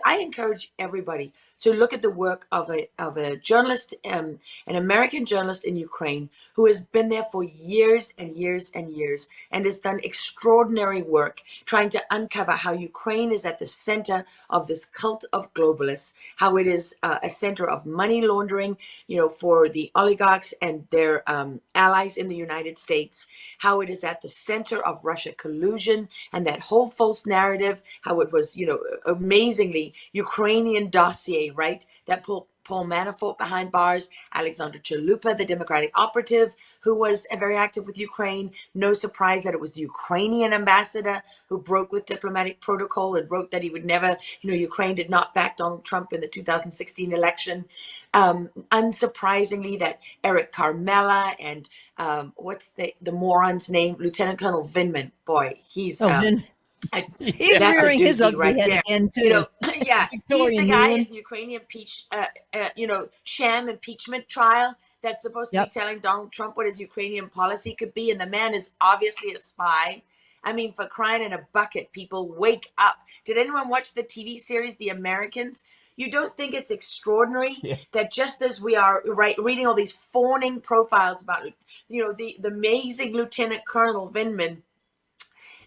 I encourage everybody to look at the work of a journalist, an American journalist in Ukraine, who has been there for years and years and years, and has done extraordinary work trying to uncover how Ukraine is at the center of this cult of globalists, how it is a center of money laundering, for the oligarchs and their allies in the United States, how it is at the center of Russia collusion and that whole false narrative, how it was, amazingly Ukrainian dossier, right? That Paul Manafort behind bars, Alexander Chalupa, the Democratic operative, who was very active with Ukraine. No surprise that it was the Ukrainian ambassador who broke with diplomatic protocol and wrote that he would never, Ukraine did not back Donald Trump in the 2016 election. Unsurprisingly, that Eric Carmela and what's the moron's name? Lieutenant Colonel Vinman. Boy, he's he's rearing his ugly head there again too. Yeah, he's the guy at the Ukrainian sham impeachment trial that's supposed to be telling Donald Trump what his Ukrainian policy could be, and the man is obviously a spy. I mean, for crying in a bucket, people, wake up. Did anyone watch the TV series The Americans? You don't think it's extraordinary that just as we are reading all these fawning profiles about, the amazing Lieutenant Colonel Vinman,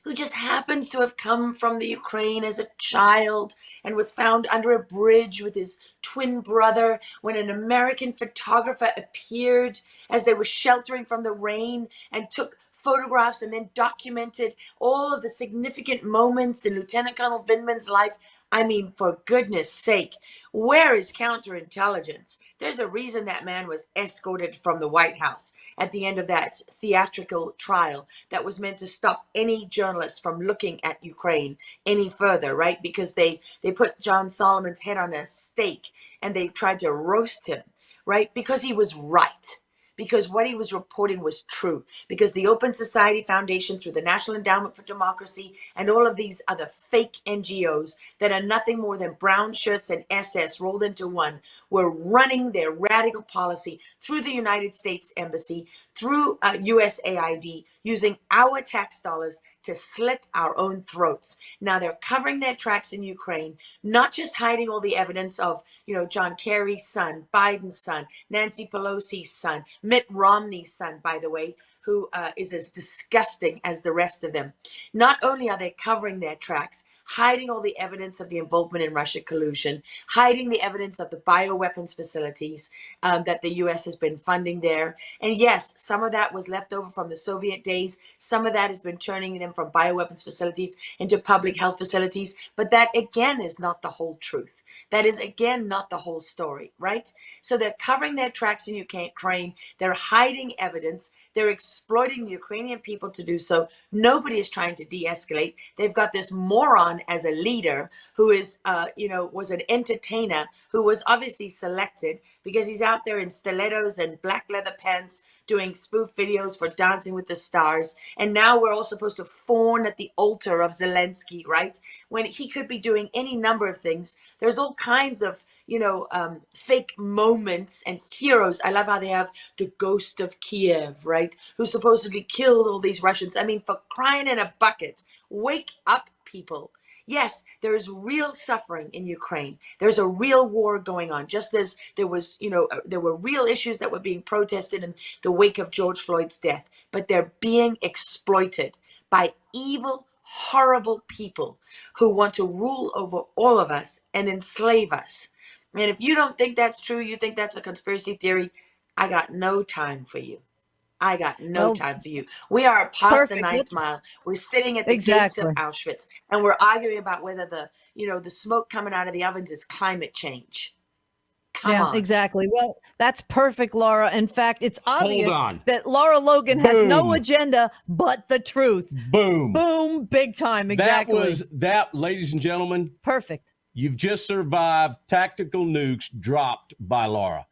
who just happens to have come from the Ukraine as a child and was found under a bridge with his twin brother when an American photographer appeared as they were sheltering from the rain and took photographs and then documented all of the significant moments in Lieutenant Colonel Vinman's life. I mean, for goodness sake, where is counterintelligence? There's a reason that man was escorted from the White House at the end of that theatrical trial that was meant to stop any journalist from looking at Ukraine any further, right? Because they put John Solomon's head on a stake and they tried to roast him, right? Because he was right. Because what he was reporting was true. Because the Open Society Foundation, through the National Endowment for Democracy, and all of these other fake NGOs that are nothing more than brown shirts and SS rolled into one, were running their radical policy through the United States Embassy, through USAID, using our tax dollars to slit our own throats. Now they're covering their tracks in Ukraine, not just hiding all the evidence of, John Kerry's son, Biden's son, Nancy Pelosi's son, Mitt Romney's son, by the way, who is as disgusting as the rest of them. Not only are they covering their tracks, hiding all the evidence of the involvement in Russia collusion, hiding the evidence of the bioweapons facilities that the U.S. has been funding there. And yes, some of that was left over from the Soviet days. Some of that has been turning them from bioweapons facilities into public health facilities. But that, again, is not the whole truth. That is, again, not the whole story, right? So they're covering their tracks in Ukraine. They're hiding evidence. They're exploiting the Ukrainian people to do so. Nobody is trying to de-escalate. They've got this moron as a leader who is, was an entertainer who was obviously selected because he's out there in stilettos and black leather pants doing spoof videos for Dancing with the Stars. And now we're all supposed to fawn at the altar of Zelensky, right? When he could be doing any number of things. There's all kinds of fake moments and heroes. I love how they have the ghost of Kiev, right? Who supposedly killed all these Russians. I mean, for crying in a bucket, wake up, people. Yes, there is real suffering in Ukraine. There's a real war going on, just as there was, there were real issues that were being protested in the wake of George Floyd's death, but they're being exploited by evil, horrible people who want to rule over all of us and enslave us. And if you don't think that's true, you think that's a conspiracy theory, I got no time for you. I got no time for you. We are past the ninth mile. We're sitting at the gates of Auschwitz, and we're arguing about whether the smoke coming out of the ovens is climate change. Come on. Exactly. Well, that's perfect, Lara. In fact, it's obvious that Lara Logan has no agenda but the truth. Boom. Boom. Big time. Exactly. That was that, ladies and gentlemen. Perfect. You've just survived tactical nukes dropped by Lara.